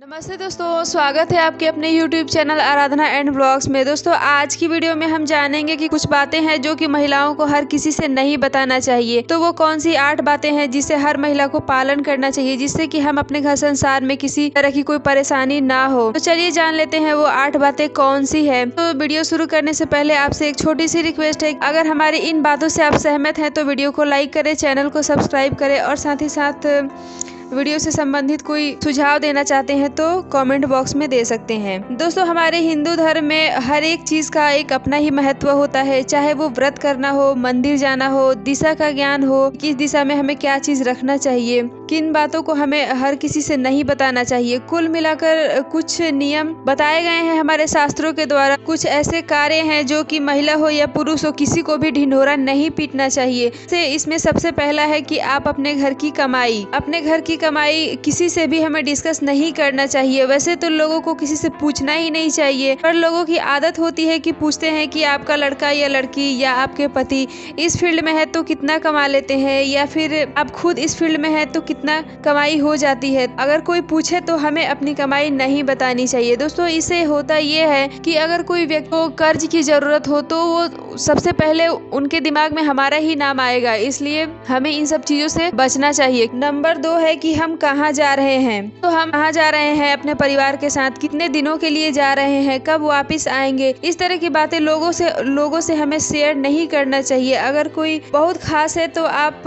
नमस्ते दोस्तों, स्वागत है आपके अपने YouTube channel Aradhana and blogs में। दोस्तों, आज की वीडियो में हम जानेंगे कि कुछ बातें हैं जो कि महिलाओं को हर किसी से नहीं बताना चाहिए। तो वो कौन सी 8 बातें हैं जिसे हर महिला को पालन करना चाहिए, जिससे कि हम अपने घर संसार में किसी तरह की कोई परेशानी ना हो। तो चलिए जान लेते हैं वो 8 बातें कौन सी है। तो वीडियो शुरू करने से पहले आपसे एक छोटी सी रिक्वेस्ट है, अगर हमारी इन बातों से आप सहमत हैं तो वीडियो को लाइक करें, चैनल को सब्सक्राइब करें और साथ ही साथ वीडियो से संबंधित कोई सुझाव देना चाहते हैं तो कमेंट बॉक्स में दे सकते हैं। दोस्तों, हमारे हिंदू धर्म में हर एक चीज का एक अपना ही महत्व होता है, चाहे वो व्रत करना हो, मंदिर जाना हो, दिशा का ज्ञान हो, किस दिशा में हमें क्या चीज रखना चाहिए, किन बातों को हमें हर किसी से नहीं बताना चाहिए। कुल मिलाकर कुछ नियम बताए गए हैं हमारे शास्त्रों के द्वारा। कुछ ऐसे कार्य हैं जो कि महिला हो या पुरुष हो, किसी को भी ढिंढोरा नहीं पीटना चाहिए। इसमें सबसे पहला है कि आप अपने घर की कमाई किसी से भी हमें डिस्कस नहीं करना चाहिए। वैसे तो लोगों को किसी से पूछना ही नहीं चाहिए, पर लोगों की आदत होती है कि पूछते हैं कि आपका लड़का या लड़की या आपके पति इस फील्ड में है तो कितना कमा लेते हैं, या फिर आप खुद इस फील्ड में है तो कितना कमाई हो जाती है। अगर कोई पूछे तो हमें अपनी कमाई नहीं बतानी चाहिए। दोस्तों, इससे होता ये है कि अगर कोई व्यक्ति को कर्ज की जरूरत हो तो वो सबसे पहले उनके दिमाग में हमारा ही नाम आएगा, इसलिए हमें इन सब चीजों से बचना चाहिए। नंबर 2 है कि हम कहाँ जा रहे हैं। तो हम कहाँ जा रहे हैं अपने परिवार के साथ, कितने दिनों के लिए जा रहे हैं, कब वापस आएंगे, इस तरह की बातें लोगों से हमें शेयर नहीं करना चाहिए। अगर कोई बहुत खास है तो आप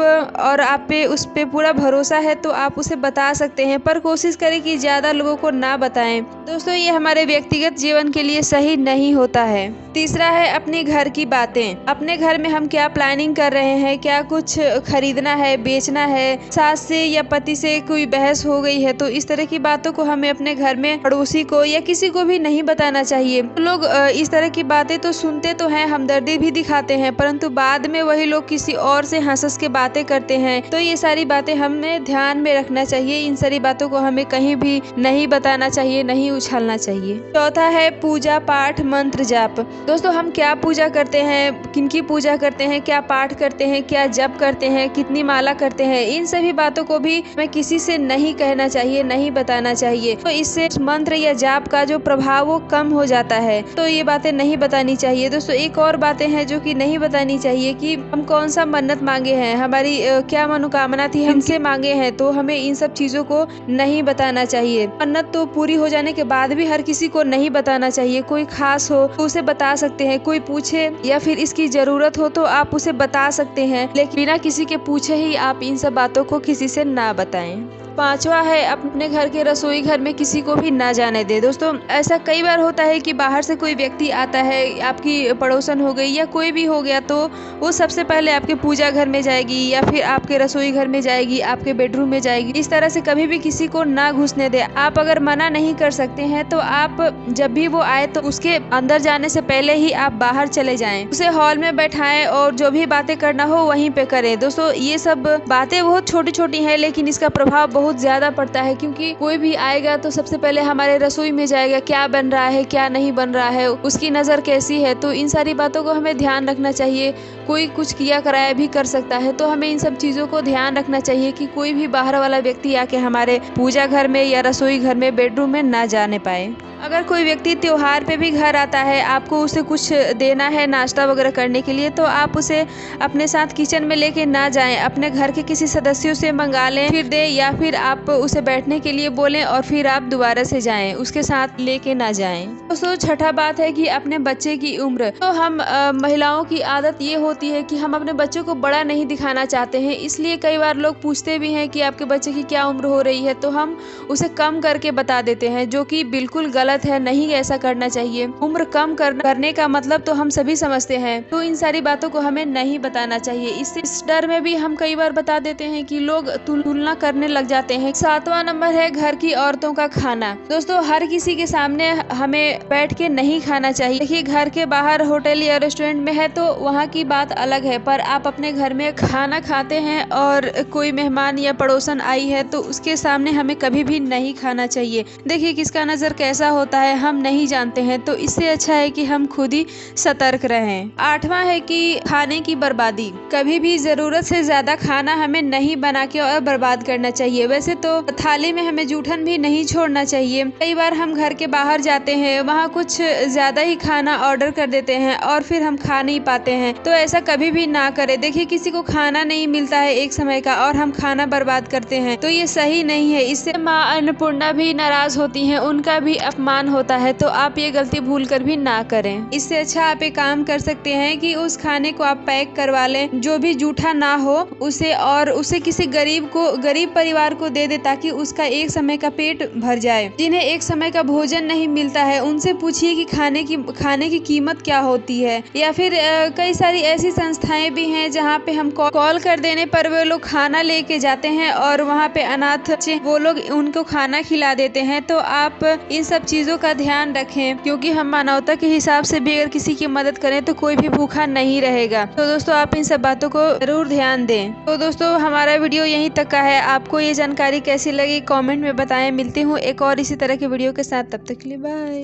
पे उस पे पूरा भरोसा है तो आप उसे बता सकते हैं, पर कोशिश करें कि ज्यादा लोगों को ना बताएं। दोस्तों, ये हमारे व्यक्तिगत जीवन के लिए सही नहीं होता है। तीसरा है अपने घर की बातें। अपने घर में हम क्या प्लानिंग कर रहे हैं, क्या कुछ खरीदना है, बेचना है, सास से या पति से कोई बहस हो गई है, तो इस तरह की बातों को हमें अपने घर में पड़ोसी को या किसी को भी नहीं बताना चाहिए। लोग इस तरह की बातें तो सुनते तो हैं, हमदर्दी भी दिखाते हैं, परंतु बाद में वही लोग किसी और से हंस के बातें करते हैं। तो ये सारी बातें हमें ध्यान में रखना चाहिए। इन सारी बातों को हमें कहीं भी नहीं बताना चाहिए, नहीं उछालना चाहिए। चौथा है पूजा पाठ मंत्र जाप। दोस्तों, हम क्या पूजा करते हैं, किनकी पूजा करते हैं, क्या पाठ करते हैं, क्या जप करते हैं, कितनी माला करते हैं, इन सभी बातों को भी हमें किसी से नहीं कहना चाहिए, नहीं बताना चाहिए। तो इससे मंत्र या जाप का जो प्रभाव वो कम हो जाता है, तो ये बातें नहीं बतानी चाहिए। दोस्तों, एक और बातें हैं जो कि नहीं बतानी चाहिए कि हम कौन सा मन्नत मांगे हैं, हमारी क्या मनोकामना थी, हमसे मांगे हैं, तो हमें इन सब चीजों को नहीं बताना चाहिए। मन्नत तो पूरी हो जाने के बाद भी हर किसी को नहीं बताना चाहिए। कोई खास हो तो उसे बता सकते हैं, कोई पूछे या फिर इसकी जरूरत हो तो आप उसे बता सकते हैं, लेकिन बिना किसी के पूछे ही आप इन सब बातों को किसी से ना बताएं। पांचवा है अपने घर के रसोई घर में किसी को भी ना जाने दे। दोस्तों, ऐसा कई बार होता है कि बाहर से कोई व्यक्ति आता है, आपकी पड़ोसन हो गई या कोई भी हो गया, तो वो सबसे पहले आपके पूजा घर में जाएगी या फिर आपके रसोई घर में जाएगी, आपके बेडरूम में जाएगी। इस तरह से कभी भी किसी को ना घुसने दे। आप अगर मना नहीं कर सकते हैं तो आप जब भी वो आए तो उसके अंदर जाने से पहले ही आप बाहर चले जाएं, उसे हॉल में बैठाएं और जो भी बातें करना हो वहीं पे करें। दोस्तों, ये सब बातें बहुत छोटी छोटी हैं, लेकिन इसका प्रभाव बहुत ज्यादा पड़ता है, क्योंकि कोई भी आएगा तो सबसे पहले हमारे रसोई में जाएगा, क्या बन रहा है, क्या नहीं बन रहा है, उसकी नजर कैसी है। तो इन सारी बातों को हमें ध्यान रखना चाहिए। कोई कुछ किया कराया भी कर सकता है, तो हमें इन सब चीजों को ध्यान रखना चाहिए कि कोई भी बाहर वाला व्यक्ति आके हमारे पूजा घर में या रसोई घर में, बेडरूम में ना जाने पाए। अगर कोई व्यक्ति त्योहार पे भी घर आता है, आपको उसे कुछ देना है नाश्ता वगैरह करने के लिए, तो आप उसे अपने साथ किचन में लेके ना जाएं, अपने घर के किसी सदस्यों से मंगा लें, फिर दे, या फिर आप उसे बैठने के लिए बोलें और फिर आप दोबारा से जाएं, उसके साथ लेके ना जाएं। दोस्तों, छठा बात है कि अपने बच्चे की उम्र। तो हम महिलाओं की आदत ये होती है कि हम अपने बच्चों को बड़ा नहीं दिखाना चाहते हैं, इसलिए कई बार लोग पूछते भी हैं कि आपके बच्चे की क्या उम्र हो रही है, तो हम उसे कम करके बता देते हैं, जो कि बिल्कुल गलत है। नहीं ऐसा करना चाहिए। उम्र कम करने का मतलब तो हम सभी समझते हैं, तो इन सारी बातों को हमें नहीं बताना चाहिए। इस डर में भी हम कई बार बता देते हैं कि लोग तुलना करने लग जाते हैं। 7वां नंबर है घर की औरतों का खाना। दोस्तों, हर किसी के सामने हमें बैठ के नहीं खाना चाहिए। देखिए, घर के बाहर होटल या रेस्टोरेंट में है तो वहाँ की बात अलग है, पर आप अपने घर में खाना खाते हैं और कोई मेहमान या पड़ोसन आई है तो उसके सामने हमें कभी भी नहीं खाना चाहिए। देखिए, किसका नजर कैसा होता है हम नहीं जानते हैं, तो इससे अच्छा है कि हम खुद ही सतर्क रहें। 8वां है कि खाने की बर्बादी। कभी भी जरूरत से ज्यादा खाना हमें नहीं बना के और बर्बाद करना चाहिए। वैसे तो थाली में हमें जूठन भी नहीं छोड़ना चाहिए। कई बार हम घर के बाहर जाते हैं, वहाँ कुछ ज्यादा ही खाना ऑर्डर कर देते हैं और फिर हम खा नहीं पाते हैं, तो ऐसा कभी भी ना करें। देखिए, किसी को खाना नहीं मिलता है एक समय का और हम खाना बर्बाद करते हैं, तो ये सही नहीं है। इससे माँ अन्नपूर्णा भी नाराज होती हैं, उनका भी अपमान होता है, तो आप ये गलती भूल कर भी ना करें। इससे अच्छा आप एक काम कर सकते हैं कि उस खाने को आप पैक करवा लें, जो भी जूठा ना हो उसे, और उसे किसी गरीब परिवार को दे दे, ताकि उसका एक समय का पेट भर जाए। जिन्हें एक समय का भोजन नहीं मिलता है, उनसे पूछिए कि खाने की कीमत क्या होती है। या फिर कई सारी ऐसी संस्थाएं भी हैं जहाँ पे हम कॉल कर देने पर वे लोग खाना लेके जाते हैं और वहाँ पे अनाथ वो लोग उनको खाना खिला देते हैं। तो आप इन सब चीजों का ध्यान रखें, क्योंकि हम मानवता के हिसाब से भी अगर किसी की मदद करें तो कोई भी भूखा नहीं रहेगा। तो दोस्तों, आप इन सब बातों को जरूर ध्यान दें। तो दोस्तों, हमारा वीडियो यहीं तक का है। आपको ये जानकारी कैसी लगी कमेंट में बताएं। मिलती हूँ एक और इसी तरह के वीडियो के साथ, तब तक के लिए बाय।